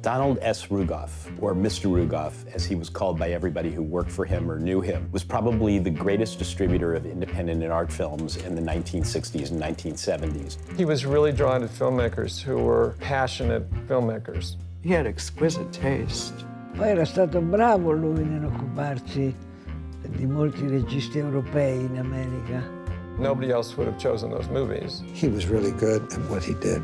Donald S. Rugoff, or Mr. Rugoff, as he was called by everybody who worked for him or knew him, was probably the greatest distributor of independent and art films in the 1960s and 1970s. He was really drawn to filmmakers who were passionate filmmakers. He had exquisite taste. Poi era stato bravo lui nell'occuparsi di molti registi europei in America. Nobody else would have chosen those movies. He was really good at what he did.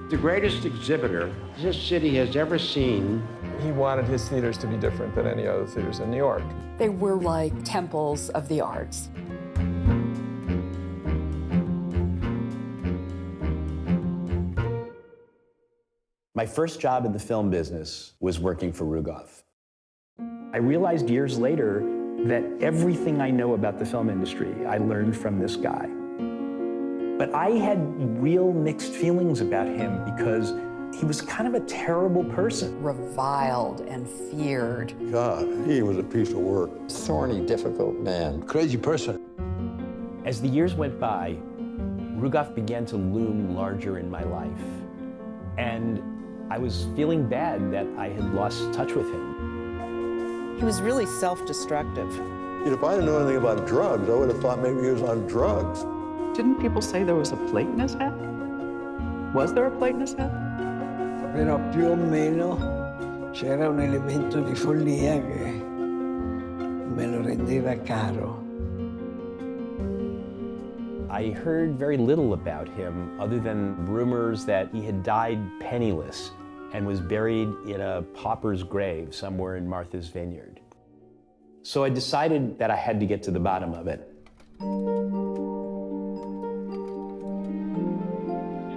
The greatest exhibitor this city has ever seen. He wanted his theaters to be different than any other theaters in New York. They were like temples of the arts. My first job in the film business was working for Rugoff. I realized years later that everything I know about the film industry, I learned from this guy. But I had real mixed feelings about him because he was kind of a terrible person. Reviled and feared. God, he was a piece of work. Thorny, difficult man. Crazy person. As the years went by, Rugoff began to loom larger in my life. And I was feeling bad that I had lost touch with him. He was really self-destructive. If I didn't know anything about drugs, I would have thought maybe he was on drugs. Didn't people say there was a plate in his head? Was there a plate in his head? Però più o meno c'era un elemento di follia che me lo rendeva caro. I heard very little about him other than rumors that he had died penniless and was buried in a pauper's grave somewhere in Martha's Vineyard. So I decided that I had to get to the bottom of it.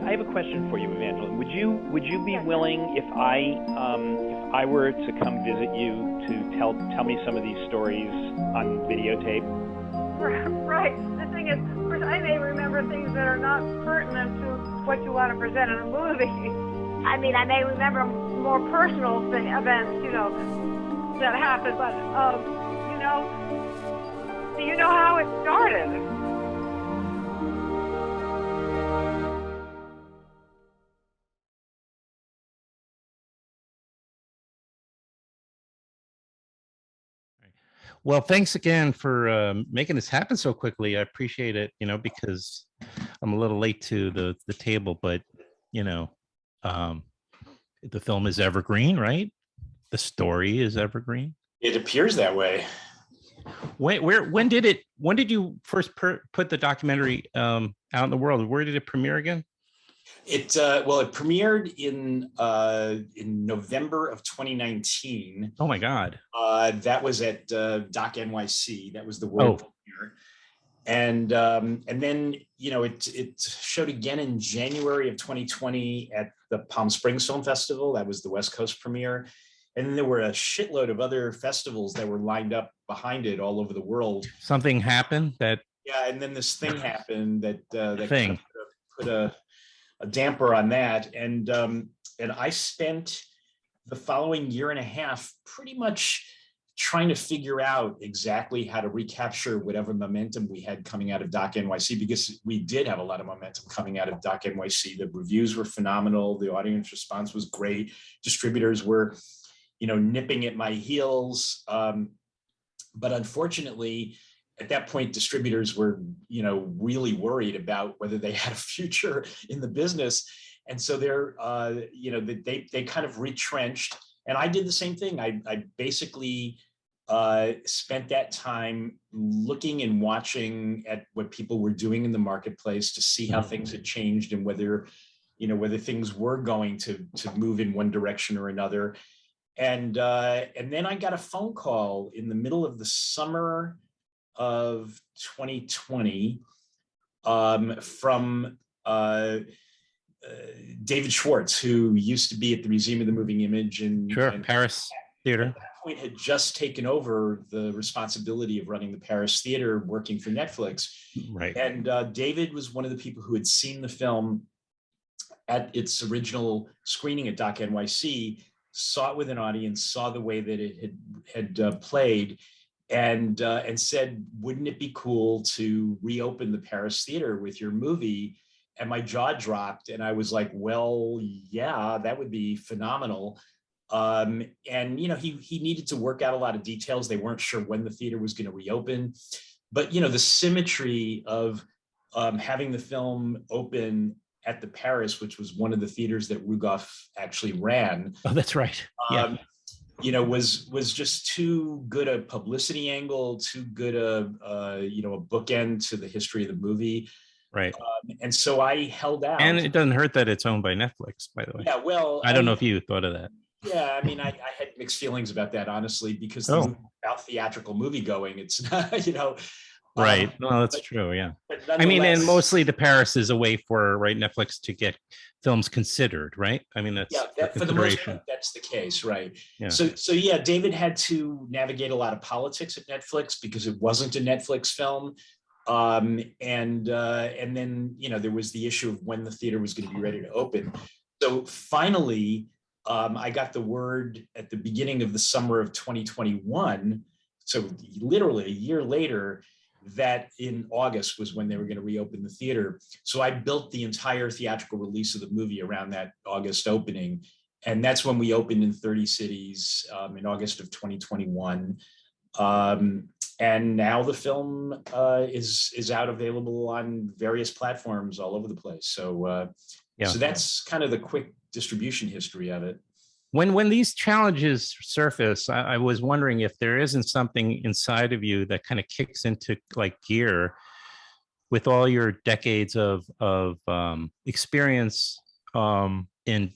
I have a question for you, Evangeline. Would you be willing, if I were to come visit you, to tell me some of these stories on videotape? Right. The thing is, of course, I may remember things that are not pertinent to what you want to present in a movie. I mean, I may remember more personal events, that happened, but do you know how it started? Well, thanks again for making this happen so quickly. I appreciate it, because I'm a little late to the table, but, the film is evergreen, right? The story is evergreen. It appears that way. When did you first put the documentary out in the world? Where did it premiere again? It premiered in November of 2019. Oh my God! That was at Doc NYC. That was the world premiere, and then it showed again in January of 2020 at the Palm Springs Film Festival. That was the West Coast premiere, and then there were a shitload of other festivals that were lined up behind it all over the world. Something happened that. Yeah, and then this thing happened that thing put a damper on that, and I spent the following year and a half pretty much trying to figure out exactly how to recapture whatever momentum we had coming out of Doc NYC, because we did have a lot of momentum coming out of Doc NYC. The reviews were phenomenal. The audience response was great. Distributors were, nipping at my heels. But unfortunately, at that point, distributors were, really worried about whether they had a future in the business. And so they're, they kind of retrenched. And I did the same thing. I basically spent that time looking and watching at what people were doing in the marketplace to see how things had changed and whether things were going to move in one direction or another. And then I got a phone call in the middle of the summer of 2020 from David Schwartz, who used to be at the Museum of the Moving Image and Paris Theater. At that point had just taken over the responsibility of running the Paris Theater, working for Netflix. Right. And David was one of the people who had seen the film at its original screening at Doc NYC, saw it with an audience, saw the way that it had played, and said, "Wouldn't it be cool to reopen the Paris theater with your movie?" And my jaw dropped, and I was like, "Well, yeah, that would be phenomenal." And he needed to work out a lot of details. They weren't sure when the theater was going to reopen, but the symmetry of having the film open at the Paris, which was one of the theaters that Rugoff actually ran. Oh, that's right. Yeah. Was just too good a publicity angle, too good a bookend to the history of the movie. Right. And so I held out. And it doesn't hurt that it's owned by Netflix, by the way. Yeah, well, I don't know if you thought of that. Yeah, I mean, I had mixed feelings about that, honestly, because the movie about theatrical movie going, it's not, Right. No, that's true. Yeah. I mean, and mostly the Paris is a way for Netflix to get films considered, right? I mean, that's for the most part, that's the case, right? Yeah. So yeah, David had to navigate a lot of politics at Netflix because it wasn't a Netflix film. And then there was the issue of when the theater was going to be ready to open. So finally, I got the word at the beginning of the summer of 2021, so literally a year later, that in August was when they were going to reopen the theater. So I built the entire theatrical release of the movie around that August opening. And that's when we opened in 30 cities in August of 2021. And now the film is out available on various platforms all over the place. So, so that's kind of the quick distribution history of it. When these challenges surface, I was wondering if there isn't something inside of you that kind of kicks into like gear with all your decades of experience in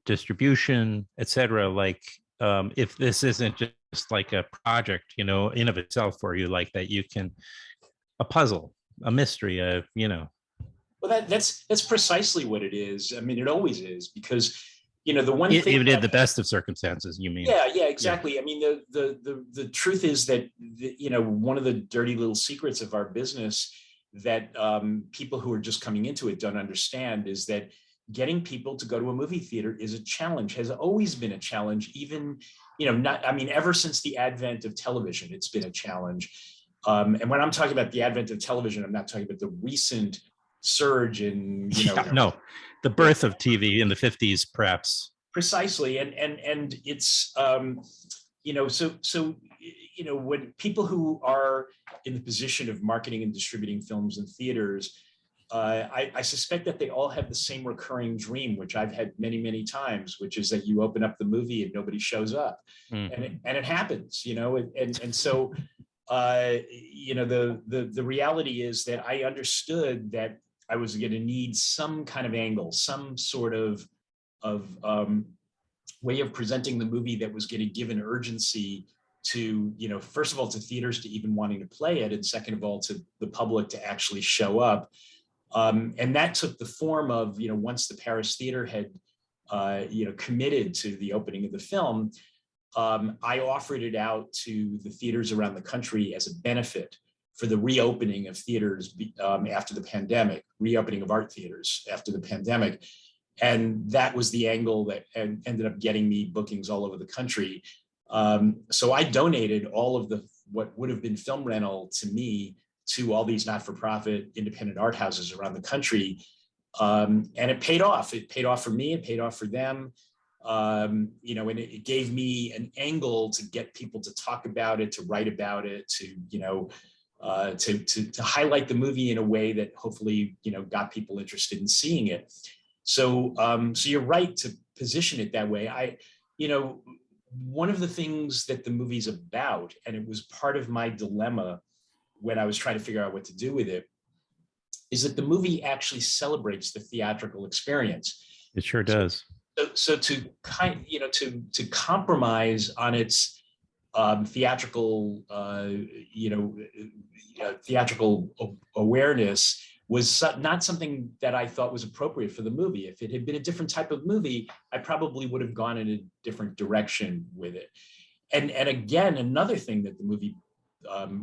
distribution, et cetera. Like if this isn't just like a project, in of itself for you, like that you can a puzzle, a mystery, Well, that's precisely what it is. I mean, it always is, because the one thing even in the best of circumstances, you mean? Yeah, exactly. Yeah. I mean, the truth is that one of the dirty little secrets of our business that people who are just coming into it don't understand is that getting people to go to a movie theater is a challenge, has always been a challenge, even ever since the advent of television, it's been a challenge. And when I'm talking about the advent of television, I'm not talking about the recent surge in no, the birth of TV in the 50s, perhaps. Precisely, and it's when people who are in the position of marketing and distributing films in theaters, I suspect that they all have the same recurring dream, which I've had many times, which is that you open up the movie and nobody shows up, and it happens, and so the reality is that I understood that I was going to need some kind of angle, some sort of way of presenting the movie that was going to give an urgency to, first of all, to theaters to even wanting to play it, and second of all, to the public to actually show up. And that took the form of, once the Paris theater had, committed to the opening of the film, I offered it out to the theaters around the country as a benefit for the reopening of theaters after the pandemic, reopening of art theaters after the pandemic. And that was the angle that ended up getting me bookings all over the country. So I donated all of what would have been film rental to me to all these not-for-profit independent art houses around the country. And it paid off. It paid off for me, it paid off for them. And it gave me an angle to get people to talk about it, to write about it, to highlight the movie in a way that hopefully, got people interested in seeing it. So, so you're right to position it that way. One of the things that the movie's about, and it was part of my dilemma when I was trying to figure out what to do with it, is that the movie actually celebrates the theatrical experience. It sure does. So to to compromise on its theatrical awareness was not something that I thought was appropriate for the movie. If it had been a different type of movie, I probably would have gone in a different direction with it. And again, another thing that the movie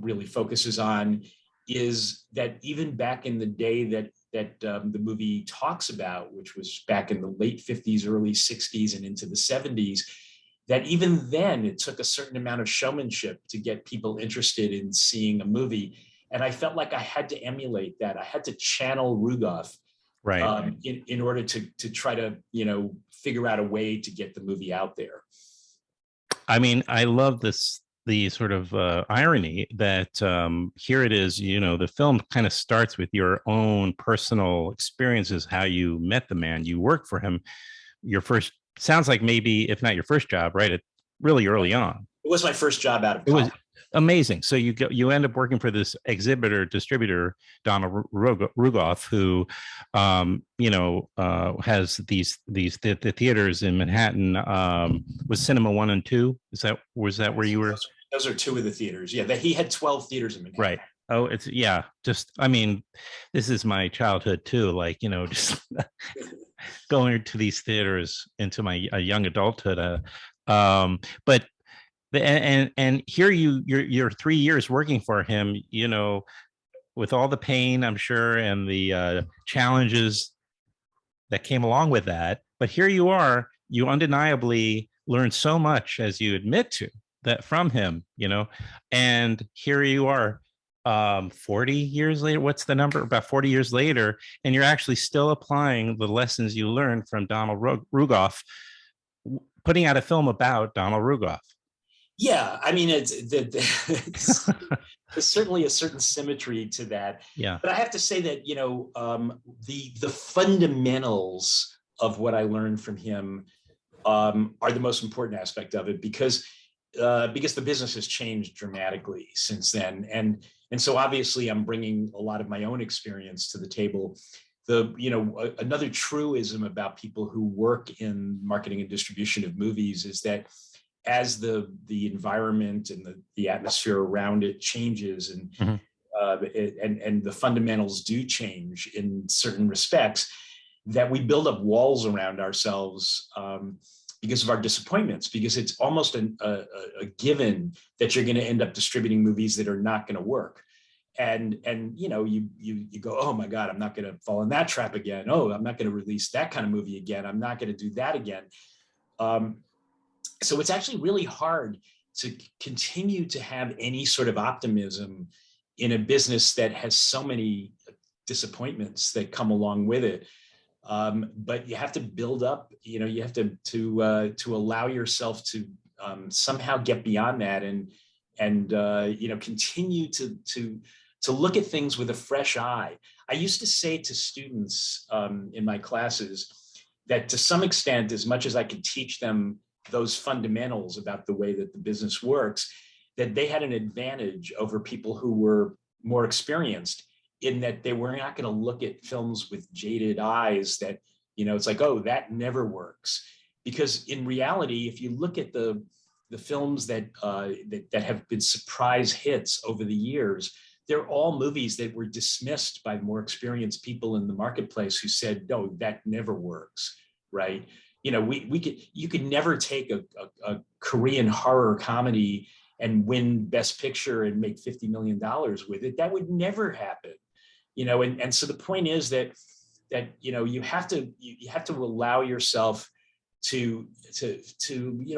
really focuses on is that even back in the day that the movie talks about, which was back in the late 50s, early 60s, and into the 70s, that even then it took a certain amount of showmanship to get people interested in seeing a movie. And I felt like I had to emulate that. I had to channel Rugoff Right. in order to try to, figure out a way to get the movie out there. I mean, I love the sort of irony that here it is, the film kind of starts with your own personal experiences, how you met the man, you worked for him, your first, sounds like maybe, if not your first job, right? It really early on. It was my first job out of college. It was amazing. So you end up working for this distributor, Donald Rugoff, who, has the theaters in Manhattan. Was Cinema 1 and 2? Was that where you were? Those are two of the theaters. Yeah, that he had 12 theaters in Manhattan. Right. Oh, it's just, I mean, this is my childhood too. Like, just going to these theaters into my young adulthood. But and here you're 3 years working for him, with all the pain, I'm sure, and the challenges that came along with that. But here you are, you undeniably learned so much, as you admit to, that from him, and here you are 40 years later. What's the number? About 40 years later, and you're actually still applying the lessons you learned from Donald Rugoff, putting out a film about Donald Rugoff. Yeah, I mean, it's there's certainly a certain symmetry to that. Yeah. But I have to say that, the fundamentals of what I learned from him are the most important aspect of it, because the business has changed dramatically since then. And so obviously I'm bringing a lot of my own experience to the table. Another truism about people who work in marketing and distribution of movies is that as the environment and the atmosphere around it changes, and and the fundamentals do change in certain respects, that we build up walls around ourselves because of our disappointments, because it's almost a given that you're going to end up distributing movies that are not going to work. And you go, oh my God, I'm not going to fall in that trap again. Oh, I'm not going to release that kind of movie again. I'm not going to do that again. So it's actually really hard to continue to have any sort of optimism in a business that has so many disappointments that come along with it. But you have to build up, you have to allow yourself to somehow get beyond that and continue to look at things with a fresh eye. I used to say to students in my classes that, to some extent, as much as I could teach them those fundamentals about the way that the business works, that they had an advantage over people who were more experienced, in that they were not going to look at films with jaded eyes that, it's like, oh, that never works. Because in reality, if you look at the films that have been surprise hits over the years, they're all movies that were dismissed by more experienced people in the marketplace who said, no, that never works, right? You could never take a Korean horror comedy and win Best Picture and make $50 million with it. That would never happen, and so the point is that you have to allow yourself to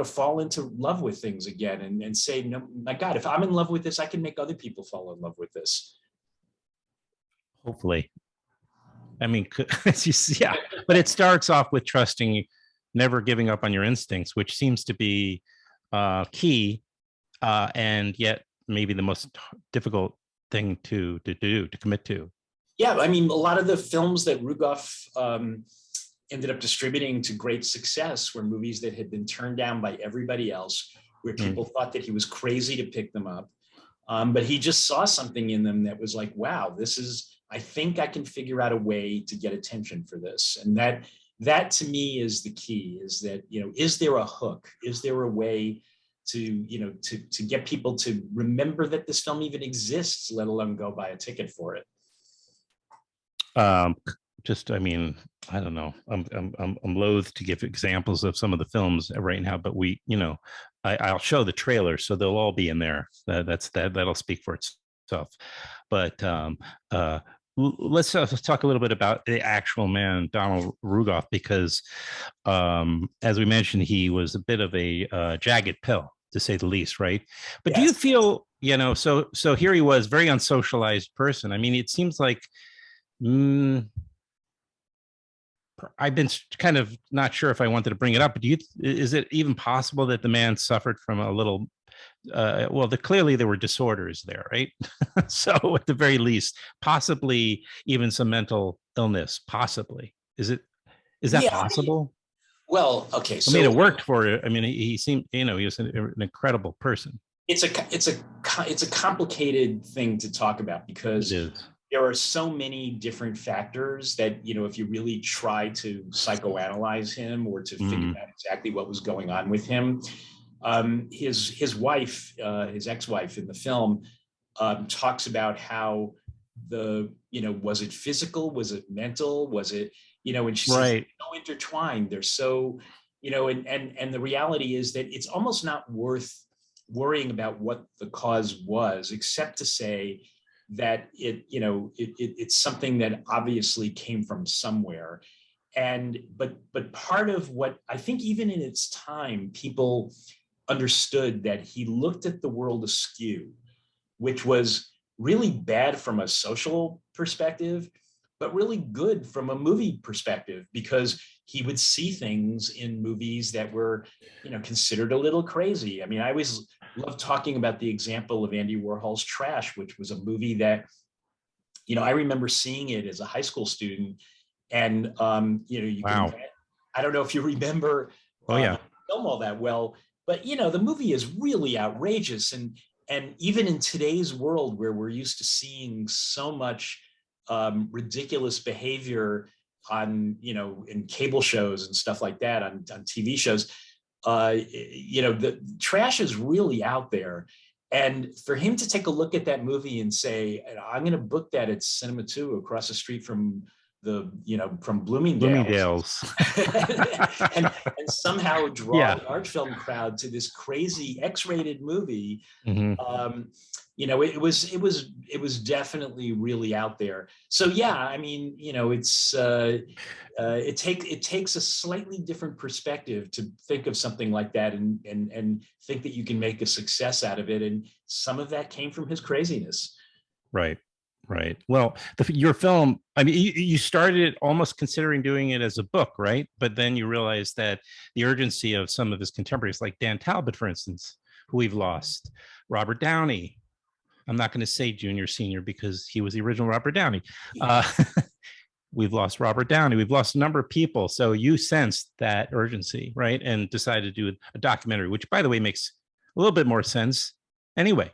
fall into love with things again, and say, no, my God, if I'm in love with this, I can make other people fall in love with this. Hopefully. I mean, yeah, but it starts off with trusting, never giving up on your instincts, which seems to be key, and yet maybe the most difficult thing to do, to commit to. Yeah, I mean, a lot of the films that Rugoff ended up distributing to great success were movies that had been turned down by everybody else, where people thought that he was crazy to pick them up. But he just saw something in them that was like, wow, I think I can figure out a way to get attention for this. And that to me is the key, is that, is there a hook? Is there a way to get people to remember that this film even exists, let alone go buy a ticket for it? I mean, I don't know. I'm loath to give examples of some of the films right now, but I'll show the trailer, so they'll all be in there. That'll speak for itself. But let's talk a little bit about the actual man, Donald Rugoff, because as we mentioned, he was a bit of a jagged pill, to say the least, right? But do you feel, so here he was, very unsocialized person. I mean, it seems like I've been kind of not sure if I wanted to bring it up, but is it even possible that the man suffered from a little, clearly there were disorders there, right? So at the very least, possibly even some mental illness, possibly. Is that possible? Well, okay. So, I mean, it worked for it. I mean, he seemed, he was an incredible person. It's a complicated thing to talk about because there are so many different factors that, if you really try to psychoanalyze him or to figure out exactly what was going on with him, his wife, his ex-wife in the film, talks about how was it physical? Was it mental? Was it, and she says, they're so intertwined. They're so, and the reality is that it's almost not worth worrying about what the cause was, except to say that it's something that obviously came from somewhere. But part of what I think, even in its time, people understood that he looked at the world askew, which was really bad from a social perspective, but really good from a movie perspective, because he would see things in movies that were, considered a little crazy. I mean, I always love talking about the example of Andy Warhol's Trash, which was a movie that, I remember seeing it as a high school student, and can, I don't know if you remember the film all that well, but the movie is really outrageous, and even in today's world where we're used to seeing so much ridiculous behavior on, in cable shows and stuff like that, on TV shows, the Trash is really out there. And for him to take a look at that movie and say, I'm going to book that at Cinema 2 across the street from from Bloomingdale's. and somehow draw the art film crowd to this crazy X-rated movie. It was definitely really out there. So yeah, I mean, it's it takes a slightly different perspective to think of something like that and think that you can make a success out of it. And some of that came from his craziness. Right. Right. Well, your film, I mean, you started almost considering doing it as a book, right? But then you realized that the urgency of some of his contemporaries, like Dan Talbot, for instance, who we've lost, Robert Downey. I'm not going to say junior, senior, because he was the original Robert Downey. We've lost Robert Downey. We've lost a number of people. So you sensed that urgency, right? And decided to do a documentary, which, by the way, makes a little bit more sense anyway.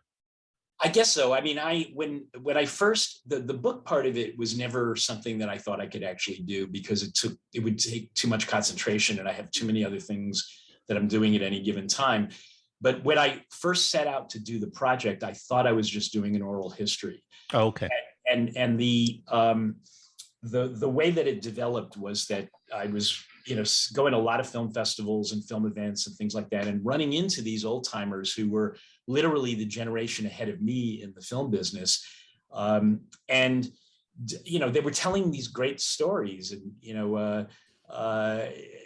I guess so. I mean, when I first, the book part of it was never something that I thought I could actually do, because it would take too much concentration, and I have too many other things that I'm doing at any given time. But when I first set out to do the project, I thought I was just doing an oral history. Oh, okay. And the way that it developed was that I was, going to a lot of film festivals and film events and things like that, and running into these old timers who were literally the generation ahead of me in the film business. They were telling these great stories, and,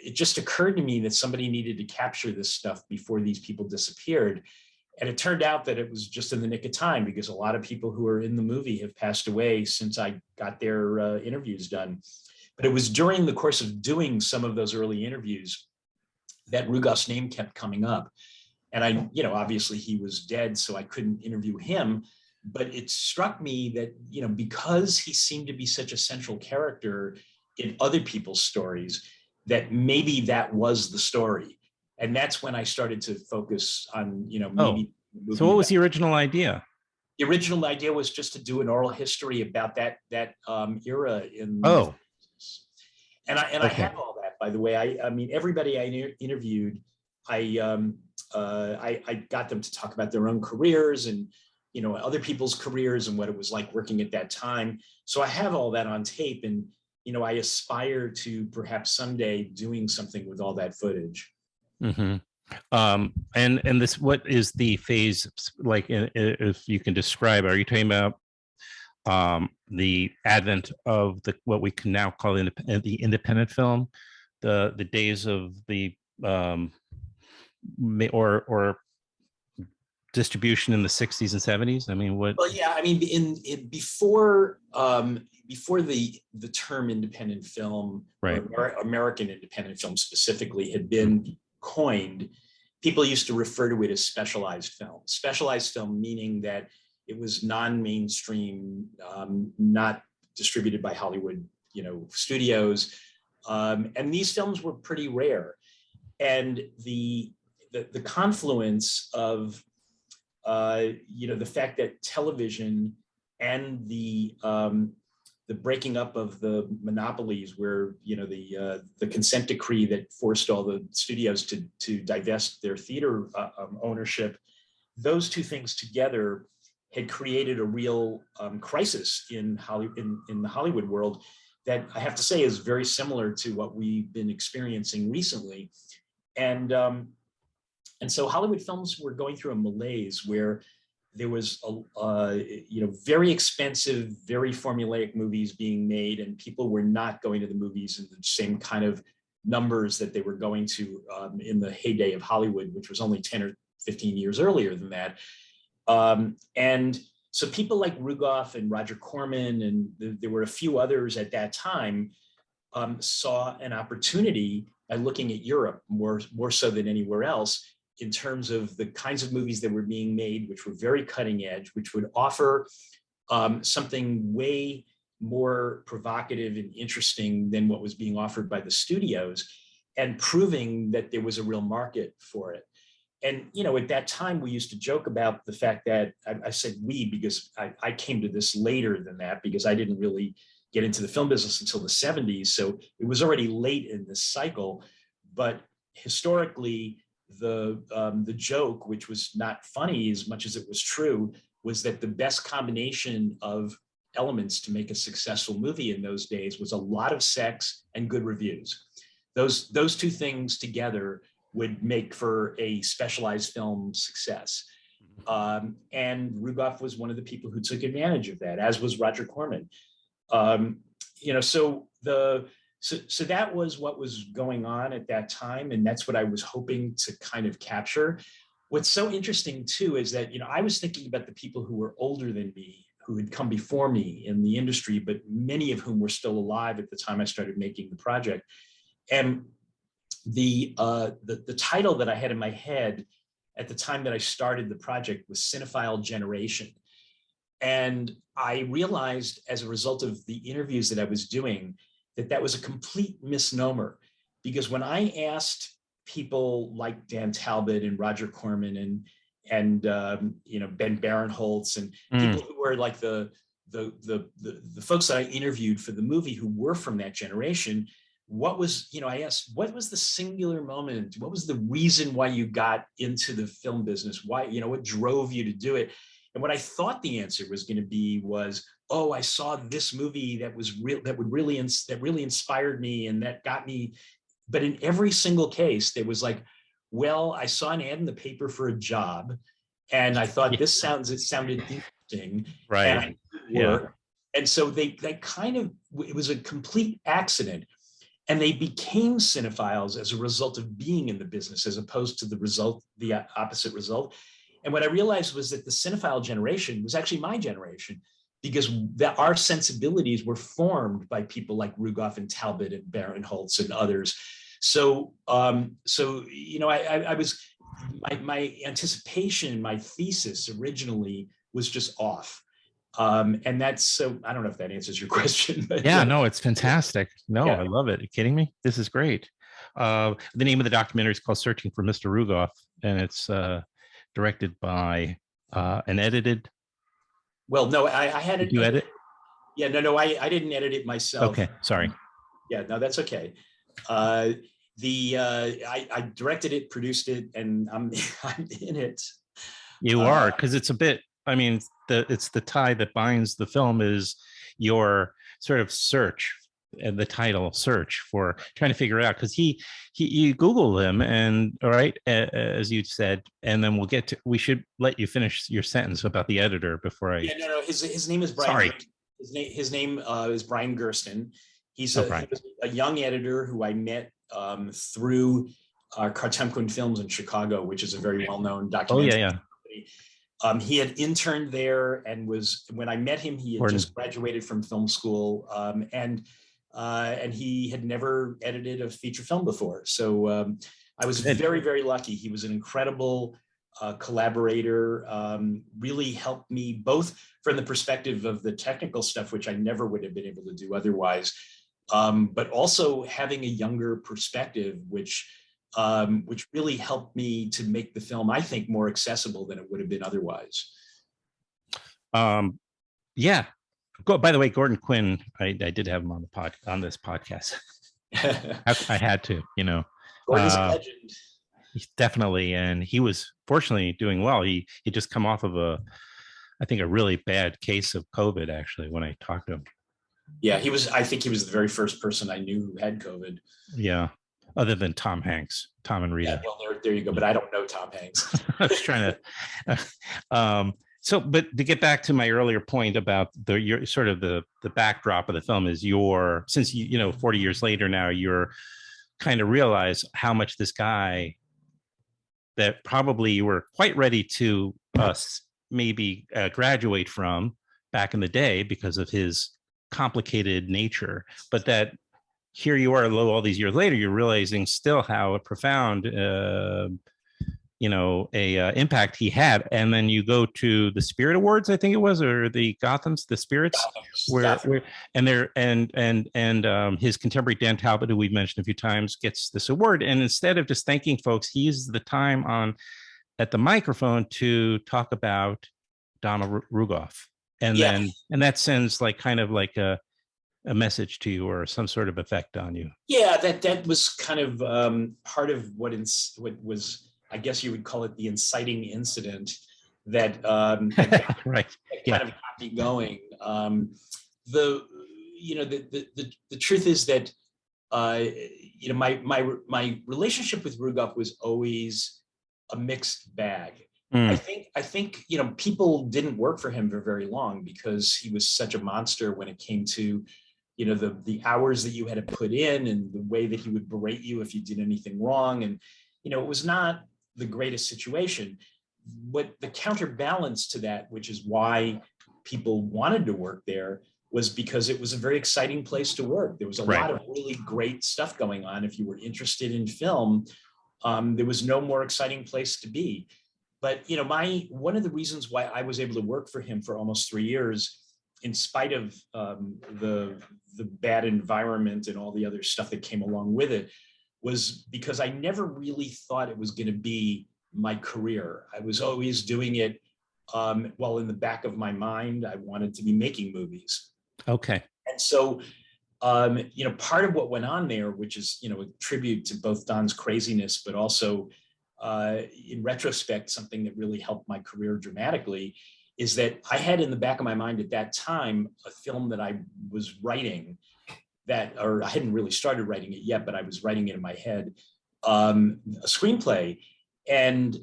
it just occurred to me that somebody needed to capture this stuff before these people disappeared. And it turned out that it was just in the nick of time, because a lot of people who are in the movie have passed away since I got their interviews done. But it was during the course of doing some of those early interviews that Rugoff's name kept coming up. And I, obviously he was dead, so I couldn't interview him. But it struck me that, because he seemed to be such a central character in other people's stories, that maybe that was the story. And that's when I started to focus on, maybe. So what was the original idea? The original idea was just to do an oral history about that era in. Oh. And I have all that, by the way. I mean, everybody I interviewed, I got them to talk about their own careers and, other people's careers and what it was like working at that time. So I have all that on tape, and, I aspire to perhaps someday doing something with all that footage. Mm-hmm. And this, what is the phase like, if you can describe? Are you talking about the advent of what we can now call the independent film, the days of the or distribution in the 60s and 70s. I mean, what? Well, yeah, I mean, before the term independent film, right, or American independent film specifically, had been coined, people used to refer to it as specialized film. Specialized film meaning that it was non-mainstream, not distributed by Hollywood, studios, and these films were pretty rare. And the confluence of the fact that television and the breaking up of the monopolies, where the consent decree that forced all the studios to divest their theater ownership, those two things together had created a real crisis in the Hollywood world that I have to say is very similar to what we've been experiencing recently. And so Hollywood films were going through a malaise where there was very expensive, very formulaic movies being made, and people were not going to the movies in the same kind of numbers that they were going to in the heyday of Hollywood, which was only 10 or 15 years earlier than that. And so people like Rugoff and Roger Corman, and there were a few others at that time, saw an opportunity by looking at Europe more so than anywhere else, in terms of the kinds of movies that were being made, which were very cutting edge, which would offer something way more provocative and interesting than what was being offered by the studios, and proving that there was a real market for it. And, at that time, we used to joke about the fact that, I said we, because I came to this later than that, because I didn't really get into the film business until the 70s. So it was already late in this cycle. But historically, the joke, which was not funny as much as it was true, was that the best combination of elements to make a successful movie in those days was a lot of sex and good reviews. Those two things together would make for a specialized film success. And Rugoff was one of the people who took advantage of that, as was Roger Corman. So that was what was going on at that time, and that's what I was hoping to kind of capture. What's so interesting too is that, I was thinking about the people who were older than me, who had come before me in the industry, but many of whom were still alive at the time I started making the project. And the title that I had in my head at the time that I started the project was Cinephile Generation. And I realized, as a result of the interviews that I was doing, that was a complete misnomer, because when I asked people like Dan Talbot and Roger Corman and Ben Barinholtz and people who were like the folks that I interviewed for the movie who were from that generation, I asked, what was the singular moment? What was the reason why you got into the film business? Why, what drove you to do it? And what I thought the answer was going to be was, oh, I saw this movie that really inspired me and that got me. But in every single case, there was like, well, I saw an ad in the paper for a job, and I thought it sounded interesting, right? And I work. And so it was a complete accident, and they became cinephiles as a result of being in the business, as opposed to the opposite result. And what I realized was that the cinephile generation was actually my generation, because our sensibilities were formed by people like Rugoff and Talbot and Barinholtz and others. So I was, my anticipation, my thesis originally was just off. And that's, so I don't know if that answers your question. But yeah, no, it's fantastic. No, yeah. I love it. Are you kidding me? This is great. The name of the documentary is called Searching for Mr. Rugoff, and it's directed by and edited. Well, no, I had it. Did you edit? Yeah, no, I didn't edit it myself. Okay, sorry. Yeah, no, that's okay. I directed it, produced it, and I'm in it. You are, because it's a bit, I mean, it's the tie that binds the film is your sort of search, and the title search for trying to figure out, because you Google him, and all right, as you said, and then we should let you finish your sentence about the editor before I. Yeah, no, his name is Brian. Sorry. His name is Brian Gersten. He's Oh, he Brian. was a young editor who I met through Kartemquin Films in Chicago, which is a very well-known Oh, documentary yeah, company. He had interned there and when I met him, he had Gordon. just graduated from film school, and he had never edited a feature film before. So I was very, very lucky. He was an incredible collaborator, really helped me both from the perspective of the technical stuff, which I never would have been able to do otherwise, but also having a younger perspective, which really helped me to make the film, I think, more accessible than it would have been otherwise. Yeah. By the way, Gordon Quinn, I did have him on this podcast. I had to, Gordon's a legend. Definitely, and he was fortunately doing well. He just come off of I think a really bad case of COVID. Actually, when I talked to him. Yeah, I think he was the very first person I knew who had COVID. Yeah, other than Tom Hanks, Tom and Rita. Yeah, well, there you go. But I don't know Tom Hanks. I was trying to. But to get back to my earlier point about your sort of the backdrop of the film is since 40 years later now, you're kind of realize how much this guy that probably you were quite ready to maybe graduate from back in the day because of his complicated nature, but that here you are all these years later, you're realizing still how profound impact he had. And then you go to the Spirit Awards, I think it was, or the Spirits, where his contemporary Dan Talbot, who we've mentioned a few times, gets this award. And instead of just thanking folks, he uses the time at the microphone to talk about Donald Rugoff. And then that sends kind of like a message to you or some sort of effect on you. Yeah, that was kind of part of what was, I guess you would call it, the inciting incident that right. Kind of got me going. The truth is that my relationship with Rugoff was always a mixed bag. I think people didn't work for him for very long because he was such a monster when it came to the hours that you had to put in and the way that he would berate you if you did anything wrong. And it was not the greatest situation. What the counterbalance to that, which is why people wanted to work there, was because it was a very exciting place to work. There was a lot of really great stuff going on. If you were interested in film, there was no more exciting place to be. But one of the reasons why I was able to work for him for almost 3 years, in spite of the bad environment and all the other stuff that came along with it, was because I never really thought it was going to be my career. I was always doing it while in the back of my mind, I wanted to be making movies. Okay. And so, part of what went on there, which is, a tribute to both Don's craziness, but also in retrospect, something that really helped my career dramatically, is that I had in the back of my mind at that time a film that I was writing or I hadn't really started writing it yet, but I was writing it in my head, a screenplay. And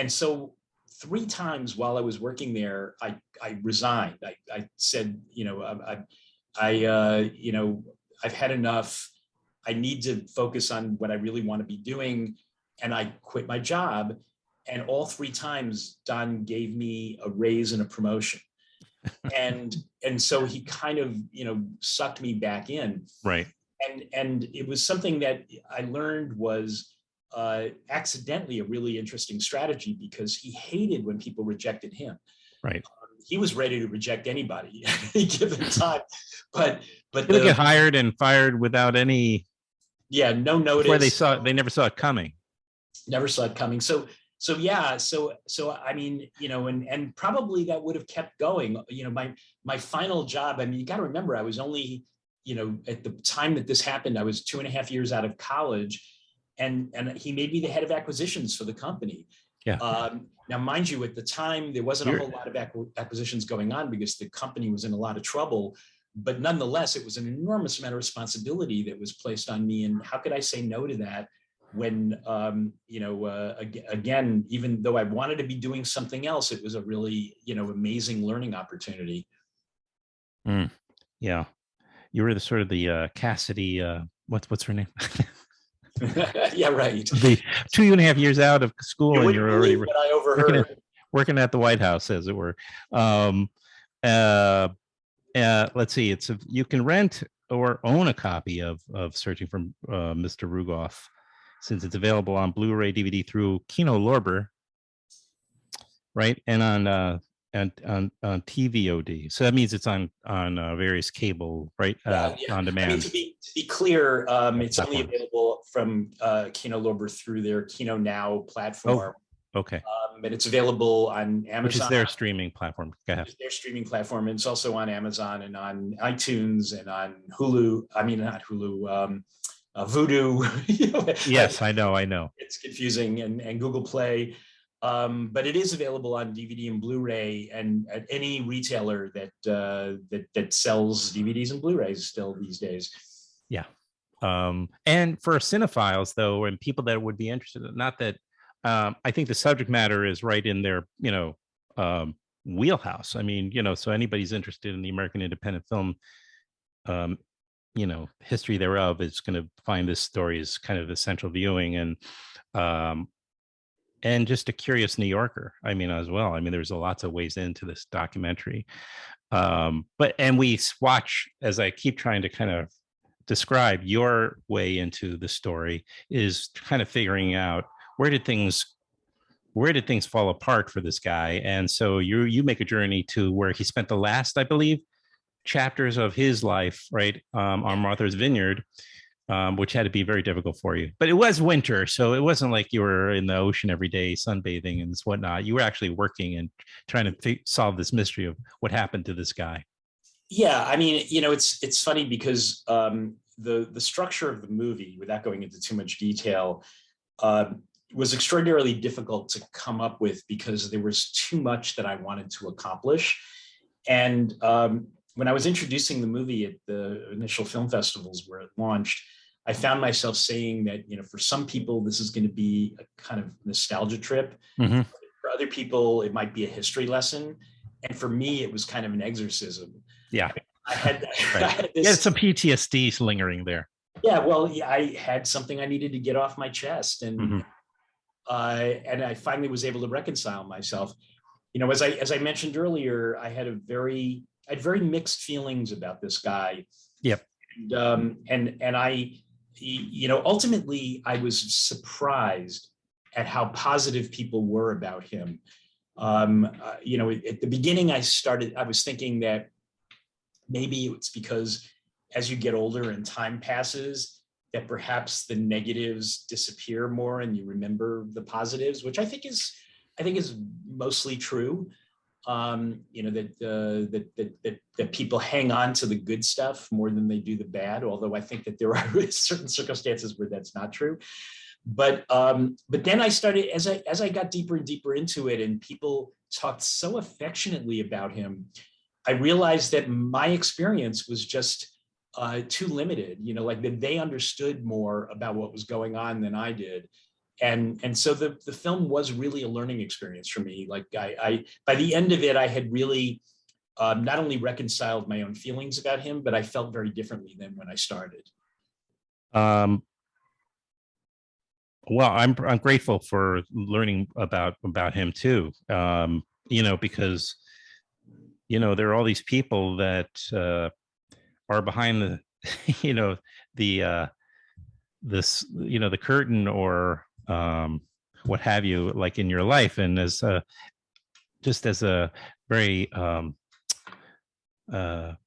so 3 times while I was working there, I resigned. I said, I've had enough. I need to focus on what I really want to be doing. And I quit my job. And all 3 times, Don gave me a raise and a promotion. And so he kind of, sucked me back in. Right. And it was something that I learned was accidentally a really interesting strategy, because he hated when people rejected him. Right. He was ready to reject anybody at any given time. But they get hired and fired without any. Yeah, no notice. Where they never saw it coming. Never saw it coming. So I mean, and probably that would have kept going. My final job, I mean, you got to remember, I was only, at the time that this happened, I was 2.5 years out of college, and he made me the head of acquisitions for the company. Yeah. Now, mind you, at the time, there wasn't a whole lot of acquisitions going on because the company was in a lot of trouble. But nonetheless, it was an enormous amount of responsibility that was placed on me. And how could I say no to that when, again, even though I wanted to be doing something else, it was a really, amazing learning opportunity. Yeah, you were the sort of the Cassidy. What's her name? Yeah, right. The 2.5 years out of school, You and wouldn't you're already believe what I overheard. working at the White House, as it were. Let's see. You can rent or own a copy of Searching for Mr. Rugoff, since it's available on Blu-ray, DVD through Kino Lorber, right, and on TVOD. So that means it's on various cable, right, Yeah. on demand. I mean, to be clear, it's only available from Kino Lorber through their Kino Now platform. Okay. But it's available on Amazon, which is their streaming platform. Go ahead. It's their streaming platform, and it's also on Amazon and on iTunes and on Hulu. I mean, not Hulu, Vudu. Yes, I know. It's confusing, and Google Play. But it is available on DVD and Blu-ray, and at any retailer that sells DVDs and Blu-rays still these days. Yeah. And for cinephiles, though, and people that would be interested, not that I think the subject matter is right in their, wheelhouse. I mean, so anybody's interested in the American independent film, history thereof is going to find this story as kind of essential viewing, and just a curious New Yorker, I mean, as well. I mean, there's lots of ways into this documentary. And we watch, as I keep trying to kind of describe your way into the story, is kind of figuring out where did things fall apart for this guy. And so you make a journey to where he spent the last, I believe, chapters of his life, right, on Martha's Vineyard, which had to be very difficult for you. But it was winter, so it wasn't like you were in the ocean every day sunbathing and whatnot. You were actually working and trying to solve this mystery of what happened to this guy. Yeah, I mean, it's funny because the structure of the movie, without going into too much detail, was extraordinarily difficult to come up with because there was too much that I wanted to accomplish. And when I was introducing the movie at the initial film festivals where it launched, I found myself saying that, for some people, this is going to be a kind of nostalgia trip. Mm-hmm. For other people, it might be a history lesson. And for me, it was kind of an exorcism. Yeah. I had some PTSD lingering there. Yeah, well, I had something I needed to get off my chest. And mm-hmm. And I finally was able to reconcile myself. As I mentioned earlier, I had very mixed feelings about this guy. Yep. And I, ultimately I was surprised at how positive people were about him. At the beginning I was thinking that maybe it's because as you get older and time passes, that perhaps the negatives disappear more and you remember the positives, which I think is mostly true. That people hang on to the good stuff more than they do the bad. Although I think that there are certain circumstances where that's not true. But then I started, as I got deeper and deeper into it, and people talked so affectionately about him, I realized that my experience was just too limited. Like that they understood more about what was going on than I did. And so the film was really a learning experience for me. Like I by the end of it, I had really not only reconciled my own feelings about him, but I felt very differently than when I started. Well, I'm grateful for learning about him too. Because there are all these people that are behind the the curtain or what have you, like in your life, and as a very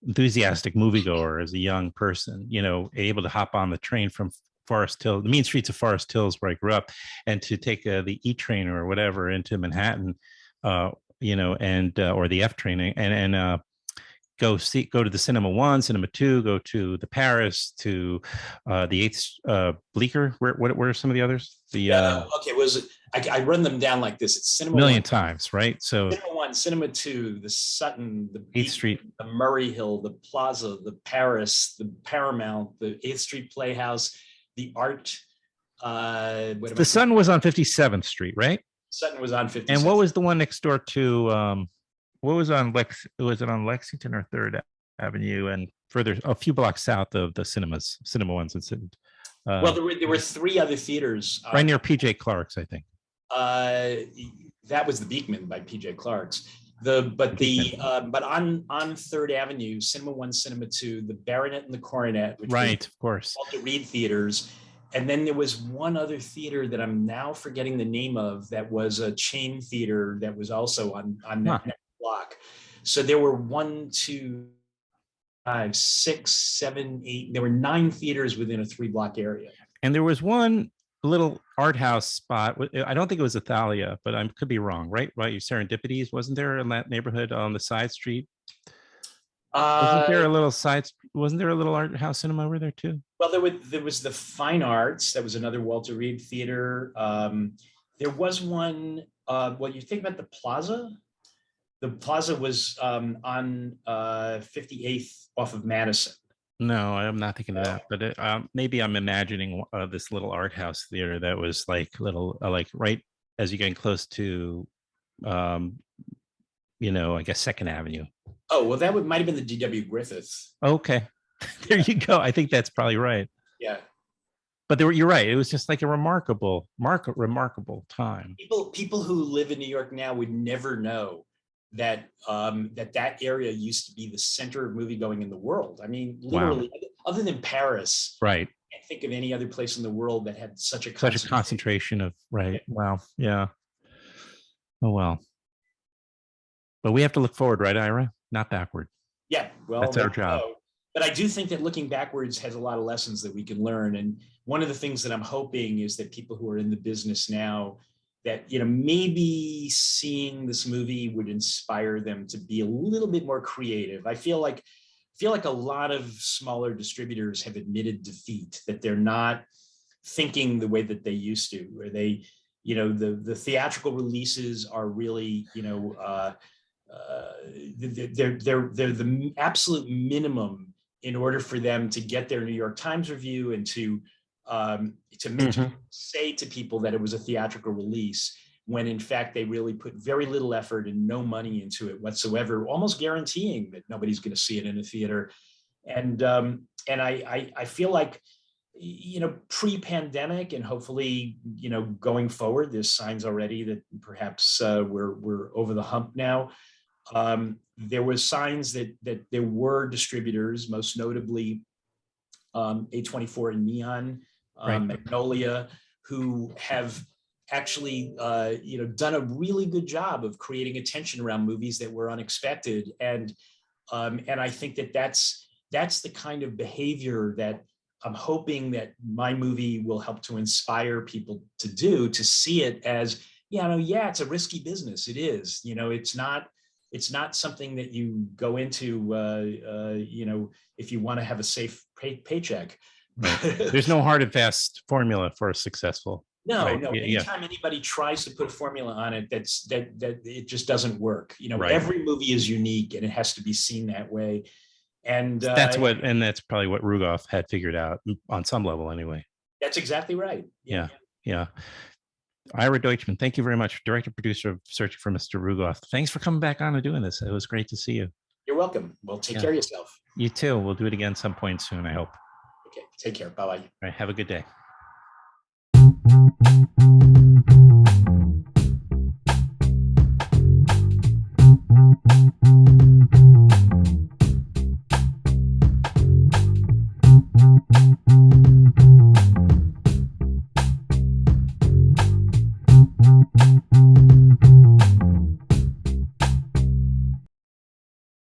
enthusiastic moviegoer, as a young person, able to hop on the train from Forest Hill, the mean streets of Forest Hills where I grew up, and to take the E train or whatever into Manhattan, or the F train, and go to the Cinema 1, Cinema 2, go to the Paris, to the 8th Bleecker. What are some of the others? I run them down like this. It's Cinema million 1, times, right? So Cinema 1, Cinema 2, the Sutton, the 8th Street, the Murray Hill, the Plaza, the Paris, the Paramount, the 8th Street Playhouse, the Art. The Sun was on 57th Street, right? Sutton was on 57th. And what was the one next door to? What was on was it on Lexington or 3rd? Avenue and further a few blocks south of the cinema ones. Well, there were 3 other theaters. Right near PJ Clark's, I think. That was the Beekman by PJ Clark's. But on 3rd Avenue, Cinema 1, Cinema 2, the Baronet and the Coronet, which right, of course, Walter Reed theaters. And then there was one other theater that I'm now forgetting the name of that was a chain theater that was also on that next block. So there were 1, 2, 5, 6, 7, 8. There were 9 theaters within a 3-block area. And there was one little art house spot. I don't think it was Athalia, but I could be wrong. Right, Serendipities, wasn't there in that neighborhood on the side street? Wasn't there a little art house cinema over there too? Well, there was the Fine Arts. That was another Walter Reed theater. There was one. Well, you think about the Plaza. The Plaza was on 58th off of Madison. No, I'm not thinking of that. But maybe I'm imagining this little art house theater that was like little, like right as you're getting close to, I guess 2nd Avenue. Oh, well, that might have been the D.W. Griffith. Okay, there you go. I think that's probably right. Yeah. But you're right. It was just like a remarkable time. People who live in New York now would never know that that area used to be the center of movie going in the world. I mean, literally, other than Paris, right? I can't think of any other place in the world that had such a concentration of right. Wow. Yeah. Oh well. But we have to look forward, right, Ira? Not backward. Yeah. Well, that's our job. But I do think that looking backwards has a lot of lessons that we can learn. And one of the things that I'm hoping is that people who are in the business now, that maybe seeing this movie would inspire them to be a little bit more creative. I feel like a lot of smaller distributors have admitted defeat, that they're not thinking the way that they used to, where they, the theatrical releases are really, they're the absolute minimum in order for them to get their New York Times review and to say to people that it was a theatrical release, when in fact they really put very little effort and no money into it whatsoever, almost guaranteeing that nobody's going to see it in a theater. And I feel like, pre-pandemic and hopefully, going forward, there's signs already that perhaps we're over the hump now. There was signs that there were distributors, most notably A24 and Neon, Magnolia, who have actually done a really good job of creating attention around movies that were unexpected. And I think that's the kind of behavior that I'm hoping that my movie will help to inspire people to do, to see it as, it's a risky business. It is, it's not something that you go into, if you want to have a safe paycheck. Right. There's no hard and fast formula for a successful. No, right? no. Anytime anybody tries to put a formula on it, that it just doesn't work. Every movie is unique, and it has to be seen that way. And that's probably what Rugoff had figured out on some level, anyway. That's exactly right. Yeah. Ira Deutchman, thank you very much, director producer of Searching for Mr. Rugoff. Thanks for coming back on and doing this. It was great to see you. You're welcome. Well, take care of yourself. You too. We'll do it again some point soon, I hope. Okay. Take care. Bye-bye. All right. Have a good day.